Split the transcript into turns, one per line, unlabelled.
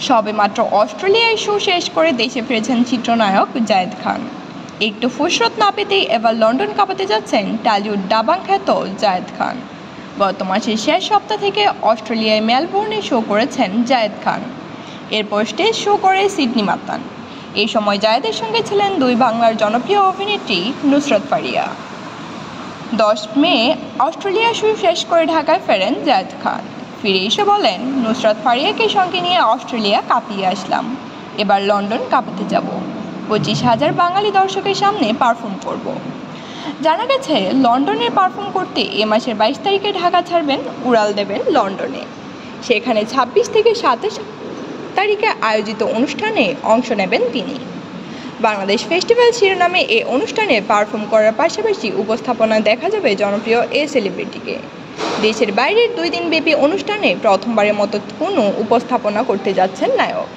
সবেমাত্র অস্ট্রেলিয়ায় শো শেষ করে দেশে ফিরেছেন চিত্রনায়ক জায়েদ খান। একটু ফুসরত না পেতেই এবার লন্ডন কাঁপাতে যাচ্ছেন টলিউড দাবাং খ্যাত জায়েদ খান। গত মাসের শেষ সপ্তাহ থেকে অস্ট্রেলিয়ায় মেলবোর্নে শো করেছেন জায়েদ খান। এরপর স্টেজ শো করে সিডনি মাতান। এই সময় জায়েদের সঙ্গে ছিলেন দুই বাংলার জনপ্রিয় অভিনেত্রী নুসরাত ফারিয়া। 10 মে অস্ট্রেলিয়া শো শেষ করে ঢাকায় ফেরেন জায়েদ খান। ফিরে এসে বলেন, নুসরাত ফারিয়াকে সঙ্গে নিয়ে অস্ট্রেলিয়া কাঁপিয়ে আসলাম, এবার লন্ডন কাঁপাতে যাব। 25,000 বাঙালি দর্শকের সামনে পারফর্ম করব। জানা গেছে, লন্ডনে পারফর্ম করতে এ মাসের 22 তারিখে ঢাকা ছাড়বেন, উড়াল দেবেন লন্ডনে। সেখানে 26 থেকে 27 তারিখে আয়োজিত অনুষ্ঠানে অংশ নেবেন তিনি। বাংলাদেশ ফেস্টিভ্যাল শিরোনামে এ অনুষ্ঠানে পারফর্ম করার পাশাপাশি উপস্থাপনায় দেখা যাবে জনপ্রিয় এ সেলিব্রিটিকে। দেশের বাইরের 2 দিনব্যাপী অনুষ্ঠানে প্রথমবারের মতো কোনো উপস্থাপনা করতে যাচ্ছেন নায়ক।